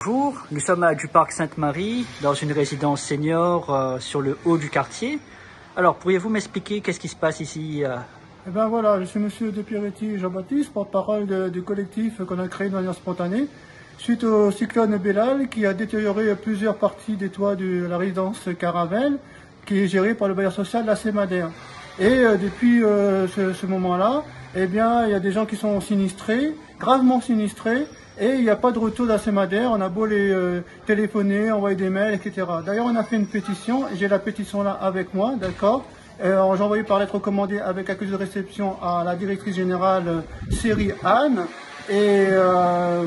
Bonjour, nous sommes du parc Sainte-Marie, dans une résidence senior sur le haut du quartier. Alors, pourriez-vous m'expliquer qu'est-ce qui se passe ici Eh bien voilà, je suis monsieur De Pierretti Jean-Baptiste, porte-parole du collectif qu'on a créé de manière spontanée, suite au cyclone Bellal qui a détérioré plusieurs parties des toits de la résidence Caravelle, qui est gérée par le bailleur social La Sémadère. Et depuis ce moment-là, eh bien, il y a des gens qui sont sinistrés, gravement sinistrés, et il n'y a pas de retour de la Sémadère. On a beau les téléphoner, envoyer des mails, etc. D'ailleurs, on a fait une pétition, et j'ai la pétition là avec moi, d'accord. J'ai envoyé par lettre recommandée avec accusé de réception à la directrice générale Série Anne. Et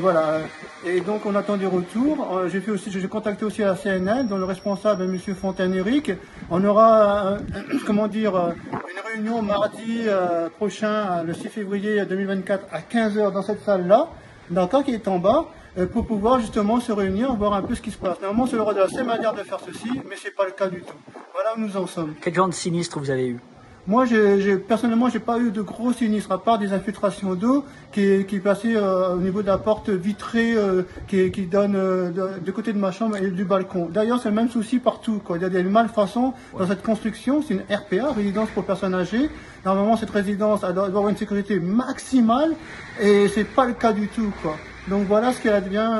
voilà. Et donc on attend des retours. J'ai contacté aussi la CNL, dont le responsable est M. Fontaine-Éric. On aura une réunion mardi prochain, le 6 février 2024 à 15 h dans cette salle-là, d'accord, qui est en bas, pour pouvoir justement se réunir, voir un peu ce qui se passe. Normalement, c'est le rôle de la Sémadère de faire ceci, mais c'est pas le cas du tout. Voilà où nous en sommes. Quel genre de sinistre vous avez eu? Moi, personnellement, j'ai pas eu de gros sinistres, à part des infiltrations d'eau qui passaient au niveau de la porte vitrée qui donne de côté de ma chambre et du balcon. D'ailleurs, c'est le même souci partout, quoi. Il y a des malfaçons dans cette construction. C'est une RPA, résidence pour personnes âgées. Normalement, cette résidence doit avoir une sécurité maximale et c'est pas le cas du tout, quoi. Donc voilà ce qu'il advient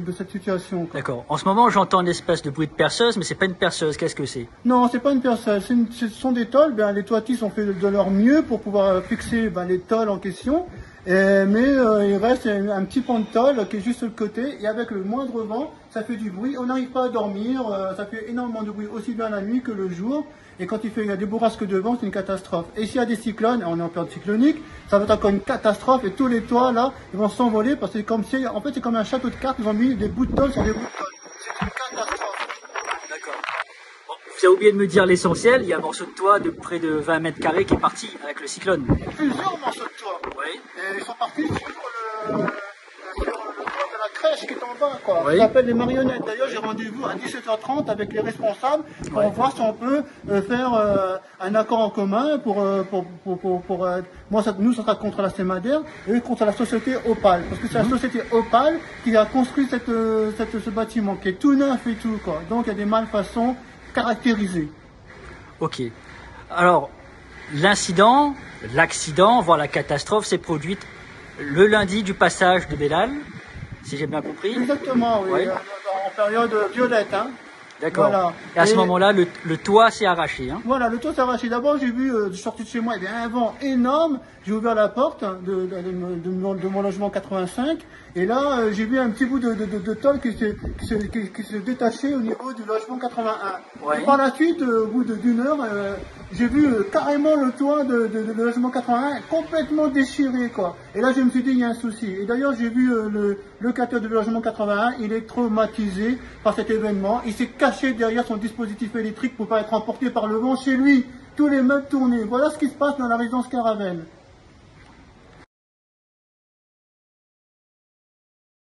de cette situation. D'accord. En ce moment, j'entends une espèce de bruit de perceuse, mais c'est pas une perceuse. Qu'est-ce que c'est? Non, c'est pas une perceuse. Ce sont des tôles. Ben, les toitistes ont fait de leur mieux pour pouvoir fixer les tôles en question. Mais il reste un petit pan de tôle qui est juste sur le côté. Et avec le moindre vent, ça fait du bruit. On n'arrive pas à dormir. Ça fait énormément de bruit, aussi bien la nuit que le jour. Et quand il y a des bourrasques de vent, c'est une catastrophe. Et s'il y a des cyclones, on est en période cyclonique, ça va être encore une catastrophe. Et tous les toits, là, ils vont s'envoler parce que c'est comme un château de cartes. Ils ont mis des bouts de tôle sur des bouts de tôle. C'est une catastrophe. D'accord. Bon, vous avez oublié de me dire l'essentiel. Il y a un morceau de toit de près de 20 mètres carrés qui est parti avec le cyclone. Plusieurs morceaux de toit. Oui. Et ils sont partis sur le toit de la crèche qui est en bas, quoi. Oui. Ça s'appelle les marionnettes. D'ailleurs, j'ai rendez-vous à 17 h 30 avec les responsables pour voir si on peut faire un accord en commun nous, ça sera contre la Sémadère et contre la société Opal. Parce que c'est la société Opal qui a construit ce bâtiment qui est tout neuf et tout, quoi. Donc, il y a des malfaçons caractérisées. Ok. Alors, l'accident, voire la catastrophe s'est produite le lundi du passage de Bellal, si j'ai bien compris. Exactement, oui. Ouais. En période violette, hein. D'accord. Voilà. Et à ce moment-là, le toit s'est arraché. Hein. Voilà, le toit s'est arraché. D'abord, j'ai vu, je suis sorti de chez moi, il y avait un vent énorme. J'ai ouvert la porte de mon logement 85. Et là, j'ai vu un petit bout de tôle qui se détachait au niveau du logement 81. Ouais. Et par la suite, au bout d'une heure, j'ai vu carrément le toit de logement 81 complètement déchiré, quoi. Et là, je me suis dit, il y a un souci. Et d'ailleurs, j'ai vu le locataire du logement 81, il est traumatisé par cet événement. Il s'est caché derrière son dispositif électrique pour pas être emporté par le vent chez lui. Tous les meubles tournés. Voilà ce qui se passe dans la résidence Caravelle.